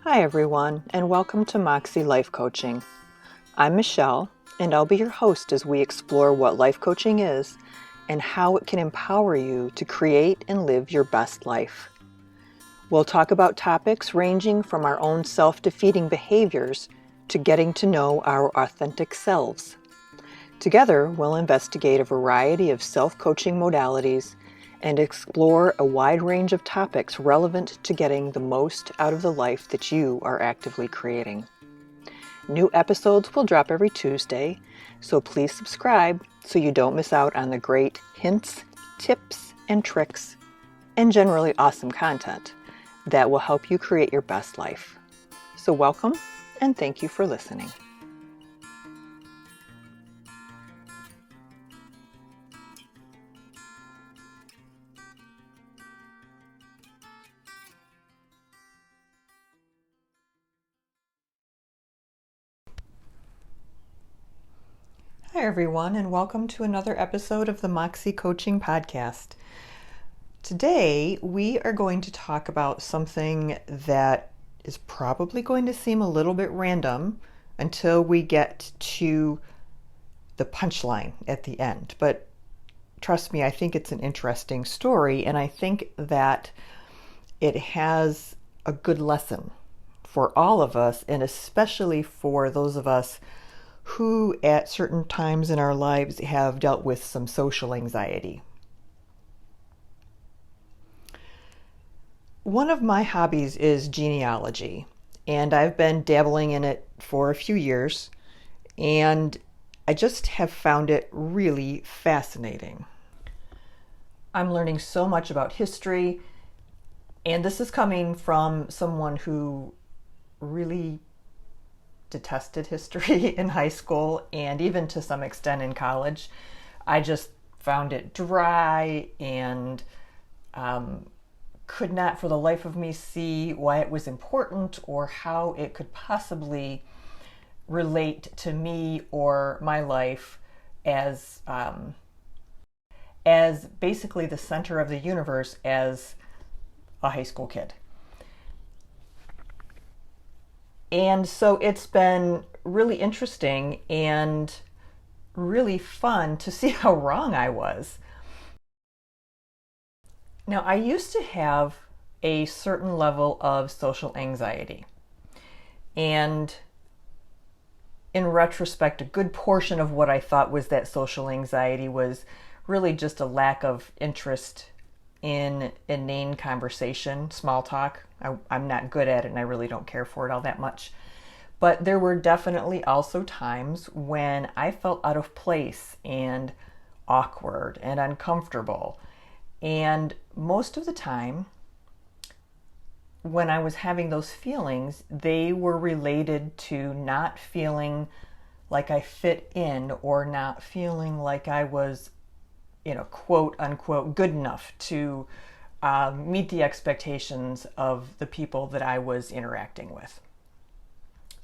Hi everyone, and welcome to Moxxie Life Coaching. I'm Michelle, and I'll be your host as we explore what life coaching is and how it can empower you to create and live your best life. We'll talk about topics ranging from our own self-defeating behaviors to getting to know our authentic selves. Together, we'll investigate a variety of self-coaching modalities and explore a wide range of topics relevant to getting the most out of the life that you are actively creating. New episodes will drop every Tuesday, so please subscribe so you don't miss out on the great hints, tips, and tricks, and generally awesome content that will help you create your best life. So welcome, and thank you for listening. Hi everyone, and welcome to another episode of the Moxxie Coaching Podcast. Today we are going to talk about something that is probably going to seem a little bit random until we get to the punchline at the end. But trust me, I think it's an interesting story, and I think that it has a good lesson for all of us, and especially for those of us who at certain times in our lives have dealt with some social anxiety. One of my hobbies is genealogy, and I've been dabbling in it for a few years, and I just have found it really fascinating. I'm learning so much about history, and this is coming from someone who really detested history in high school and even to some extent in college. I just found it dry and could not for the life of me see why it was important or how it could possibly relate to me or my life as basically the center of the universe as a high school kid. And so it's been really interesting and really fun to see how wrong I was. Now, I used to have a certain level of social anxiety. And in retrospect, a good portion of what I thought was that social anxiety was really just a lack of interest in inane conversation, small talk. I'm not good at it and I really don't care for it all that much. But there were definitely also times when I felt out of place and awkward and uncomfortable. And most of the time, when I was having those feelings, they were related to not feeling like I fit in or not feeling like I was, quote unquote, good enough to meet the expectations of the people that I was interacting with.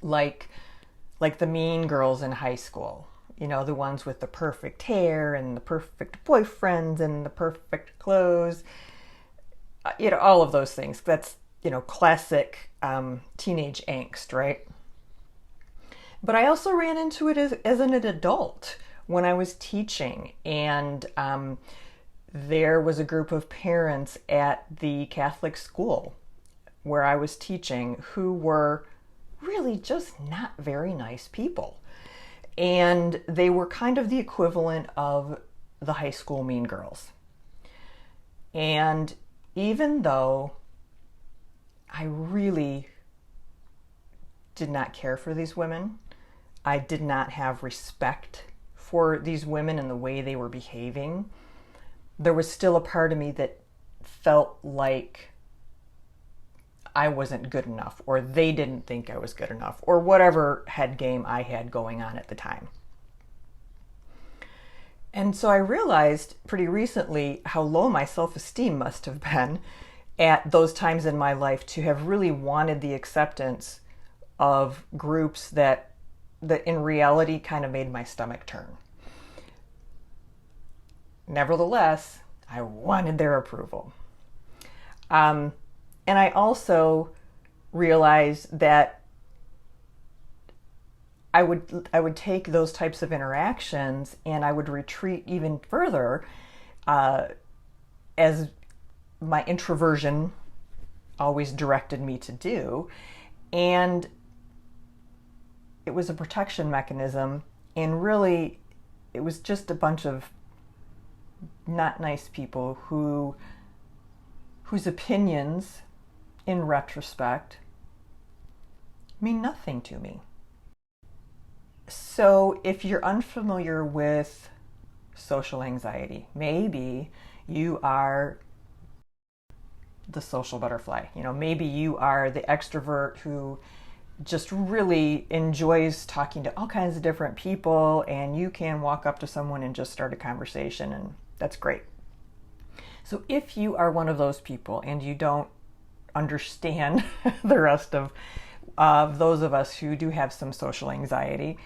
Like the mean girls in high school, the ones with the perfect hair and the perfect boyfriends and the perfect clothes, all of those things. That's, classic teenage angst, right? But I also ran into it as an adult when I was teaching, and there was a group of parents at the Catholic school where I was teaching who were really just not very nice people. And they were kind of the equivalent of the high school mean girls. And even though I really did not care for these women, I did not have respect for these women and the way they were behaving, there was still a part of me that felt like I wasn't good enough, or they didn't think I was good enough, or whatever head game I had going on at the time. And so I realized pretty recently how low my self-esteem must have been at those times in my life to have really wanted the acceptance of groups that in reality kind of made my stomach turn. Nevertheless, I wanted their approval. And I also realize that I would take those types of interactions and I would retreat even further, as my introversion always directed me to do. And it was a protection mechanism, and really it was just a bunch of not nice people whose opinions in retrospect mean nothing to me. So if you're unfamiliar with social anxiety, maybe you are the social butterfly. Maybe you are the extrovert who just really enjoys talking to all kinds of different people, and you can walk up to someone and just start a conversation, and that's great. So if you are one of those people and you don't understand the rest of those of us who do have some social anxiety,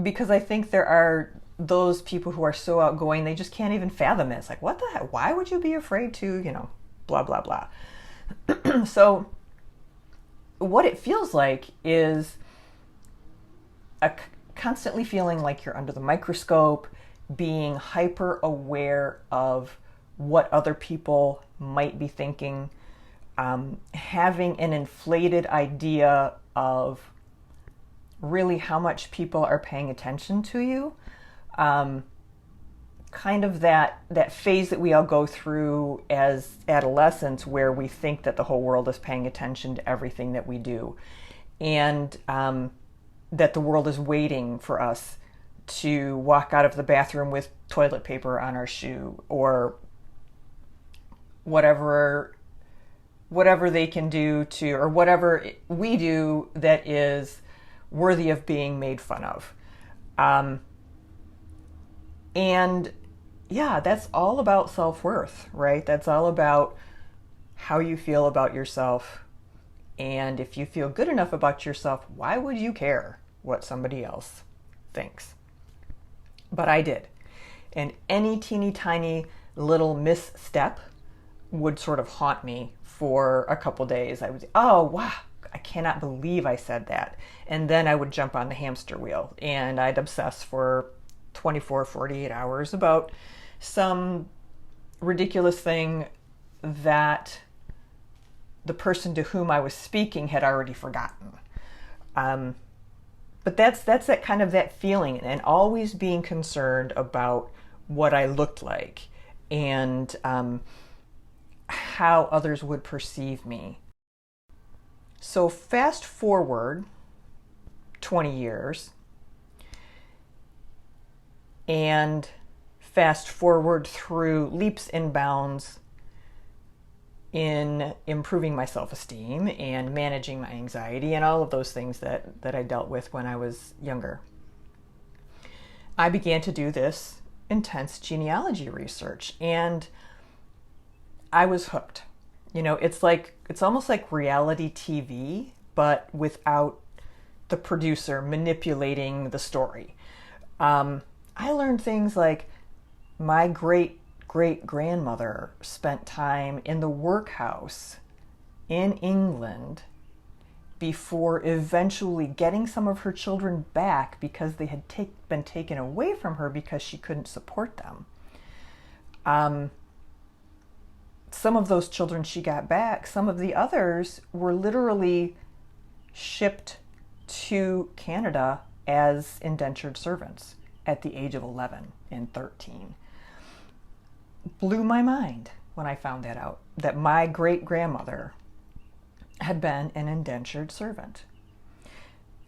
because I think there are those people who are so outgoing, they just can't even fathom it. It's like, what the heck? Why would you be afraid to, blah, blah, blah. So what it feels like is constantly feeling like you're under the microscope, being hyper aware of what other people might be thinking, having an inflated idea of really how much people are paying attention to you. Kind of that phase that we all go through as adolescents, where we think that the whole world is paying attention to everything that we do, and that the world is waiting for us to walk out of the bathroom with toilet paper on our shoe, or whatever they can do to, or whatever we do that is worthy of being made fun of. And yeah, that's all about self-worth, right? That's all about how you feel about yourself. And if you feel good enough about yourself, why would you care what somebody else thinks? But I did. And any teeny tiny little misstep would sort of haunt me for a couple days. I would say, oh, wow, I cannot believe I said that. And then I would jump on the hamster wheel and I'd obsess for 24, 48 hours about some ridiculous thing that the person to whom I was speaking had already forgotten. But that's that kind of that feeling, and always being concerned about what I looked like and how others would perceive me. So fast forward 20 years, and fast forward through leaps and bounds in improving my self-esteem and managing my anxiety and all of those things that I dealt with when I was younger. I began to do this intense genealogy research, and I was hooked. It's almost like reality TV, but without the producer manipulating the story. I learned things like my great-great-grandmother spent time in the workhouse in England before eventually getting some of her children back because they had been taken away from her because she couldn't support them. Some of those children she got back, some of the others were literally shipped to Canada as indentured servants at the age of 11 and 13. Blew my mind when I found that out, that my great-grandmother had been an indentured servant.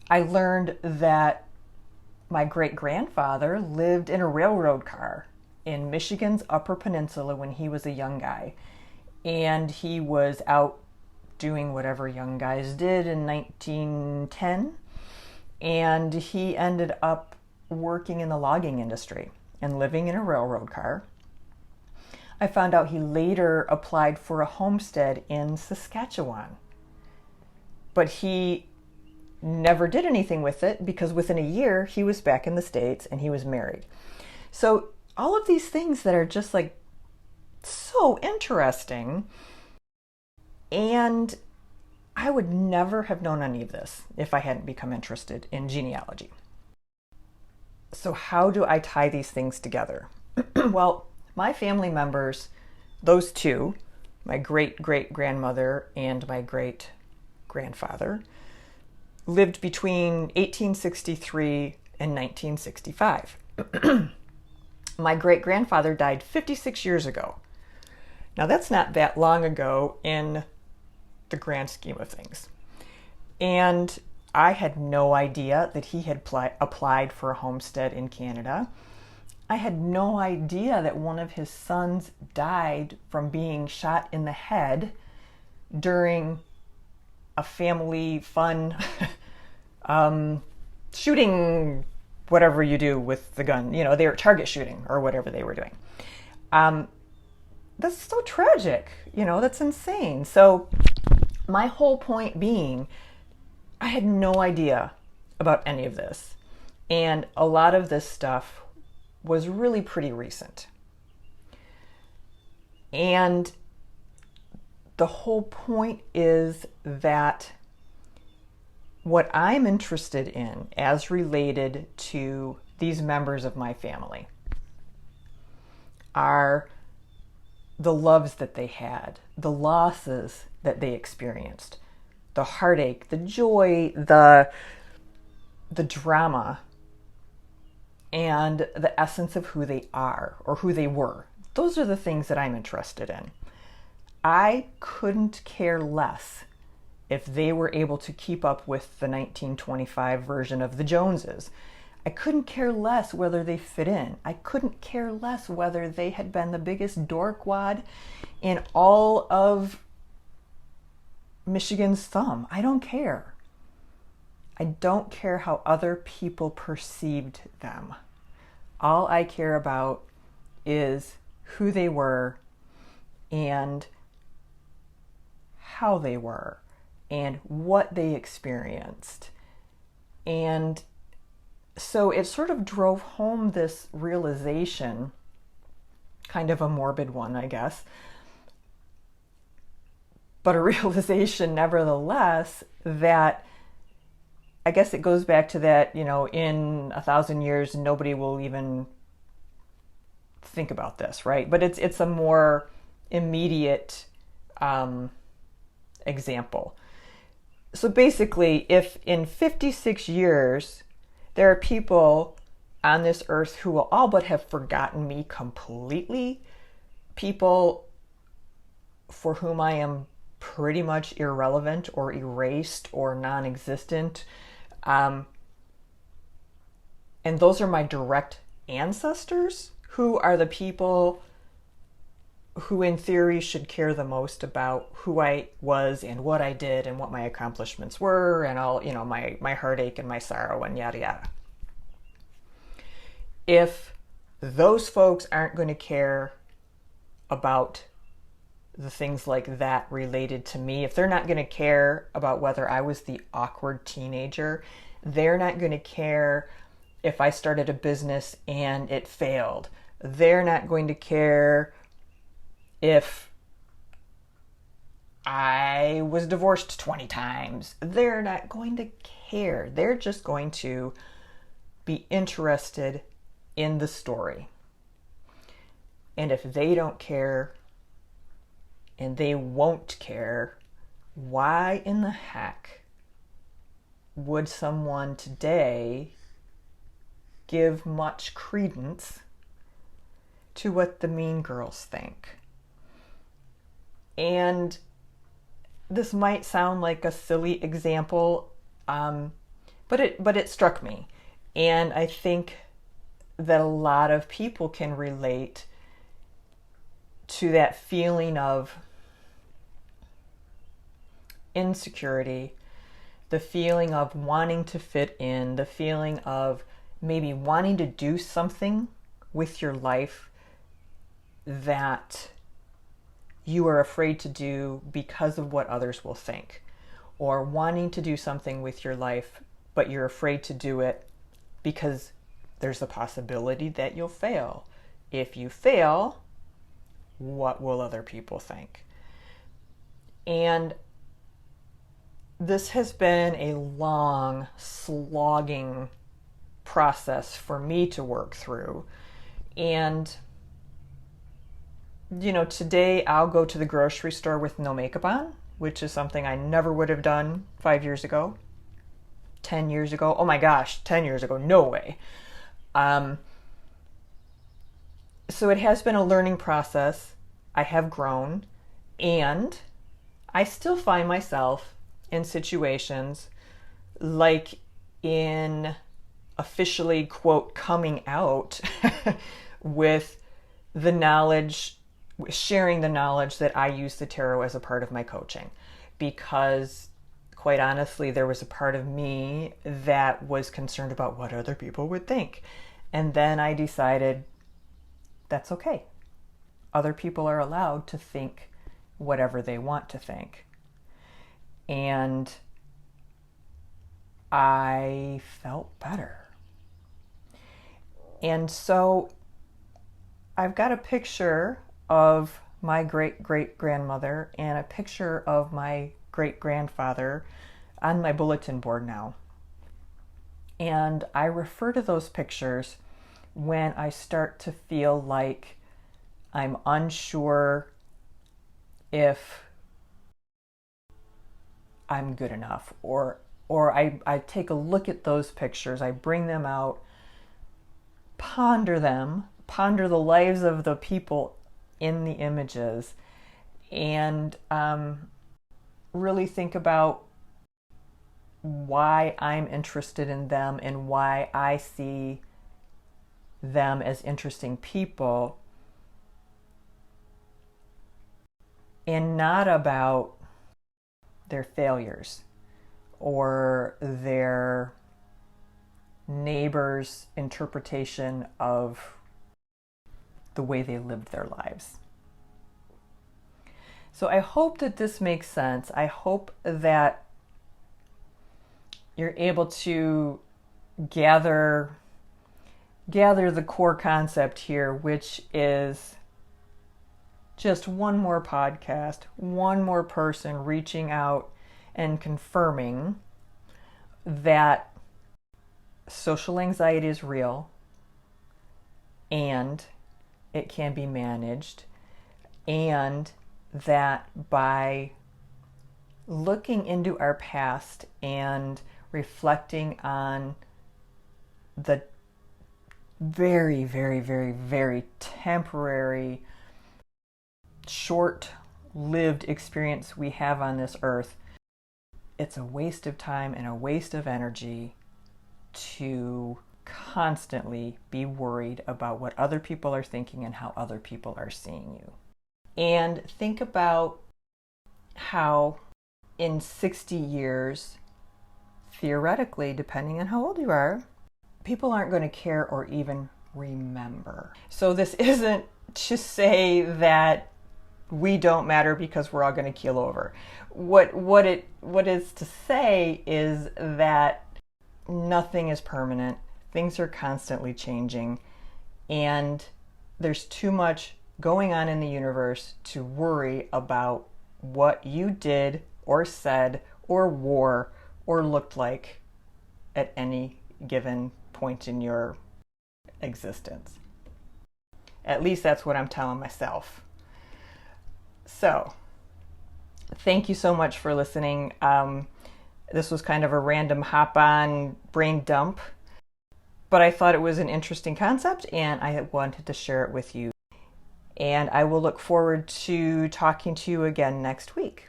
I learned that my great-grandfather lived in a railroad car in Michigan's Upper Peninsula when he was a young guy, and he was out doing whatever young guys did in 1910, and he ended up working in the logging industry and living in a railroad car. I found out he later applied for a homestead in Saskatchewan, but he never did anything with it because within a year he was back in the States and he was married. So all of these things that are just like so interesting, and I would never have known any of this if I hadn't become interested in genealogy. So how do I tie these things together? Well, my family members, those two, my great-great-grandmother and my great-grandfather, lived between 1863 and 1965. My great-grandfather died 56 years ago. Now, that's not that long ago in the grand scheme of things. And I had no idea that he had applied for a homestead in Canada. I had no idea that one of his sons died from being shot in the head during a family fun shooting, whatever you do with the gun. You know, they were target shooting or whatever they were doing. That's so tragic. You know, that's insane. So my whole point being, I had no idea about any of this. And a lot of this stuff was really pretty recent. And the whole point is that what I'm interested in as related to these members of my family are the loves that they had, the losses that they experienced, the heartache, the joy, the drama, and the essence of who they are or who they were. Those are the things that I'm interested in. I couldn't care less if they were able to keep up with the 1925 version of the Joneses. I couldn't care less whether they fit in. I couldn't care less whether they had been the biggest dorkwad in all of Michigan's thumb. I don't care. I don't care how other people perceived them. All I care about is who they were and how they were and what they experienced. And so it sort of drove home this realization, kind of a morbid one, I guess, but a realization nevertheless that I guess it goes back to that, you know, in 1,000 years, nobody will even think about this, right? But it's a more immediate example. So basically, if in 56 years, there are people on this earth who will all but have forgotten me completely, people for whom I am pretty much irrelevant or erased or non-existent, and those are my direct ancestors, who are the people who in theory should care the most about who I was and what I did and what my accomplishments were and all, you know, my heartache and my sorrow and yada yada. If those folks aren't going to care about the things like that related to me, if they're not going to care about whether I was the awkward teenager, they're not going to care if I started a business and it failed. They're not going to care if I was divorced 20 times. They're not going to care. They're just going to be interested in the story. And if they don't care, and they won't care, why in the heck would someone today give much credence to what the mean girls think? And this might sound like a silly example, but it struck me. And I think that a lot of people can relate to that feeling of insecurity, the feeling of wanting to fit in, the feeling of maybe wanting to do something with your life that you are afraid to do because of what others will think, or wanting to do something with your life, but you're afraid to do it because there's a possibility that you'll fail. If you fail, what will other people think? And this has been a long, slogging process for me to work through. And, today I'll go to the grocery store with no makeup on, which is something I never would have done 5 years ago, 10 years ago. Oh my gosh, 10 years ago, no way. So it has been a learning process. I have grown, and I still find myself in situations like in officially, quote, coming out with the knowledge, sharing the knowledge that I use the tarot as a part of my coaching. Because quite honestly, there was a part of me that was concerned about what other people would think. And then I decided that's okay. Other people are allowed to think whatever they want to think. And I felt better. And so I've got a picture of my great-great-grandmother and a picture of my great-grandfather on my bulletin board now. And I refer to those pictures when I start to feel like I'm unsure if I'm good enough, or I take a look at those pictures, I bring them out, ponder the lives of the people in the images, and really think about why I'm interested in them and why I see them as interesting people, and not about their failures or their neighbor's interpretation of the way they lived their lives. So I hope that this makes sense. I hope that you're able to gather the core concept here, which is just one more podcast, one more person reaching out and confirming that social anxiety is real and it can be managed, and that by looking into our past and reflecting on the very, very, very, very temporary, short-lived experience we have on this earth, it's a waste of time and a waste of energy to constantly be worried about what other people are thinking and how other people are seeing you. And think about how in 60 years, theoretically, depending on how old you are, people aren't going to care or even remember. So this isn't to say that we don't matter because we're all going to keel over. What is to say is that nothing is permanent. Things are constantly changing, and there's too much going on in the universe to worry about what you did or said or wore or looked like at any given point in your existence. At least that's what I'm telling myself. So, thank you so much for listening. This was kind of a random hop-on brain dump, but I thought it was an interesting concept and I wanted to share it with you. And I will look forward to talking to you again next week.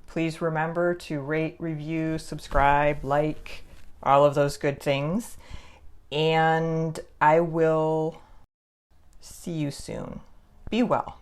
Please remember to rate, review, subscribe, like, all of those good things. And I will see you soon. Be well.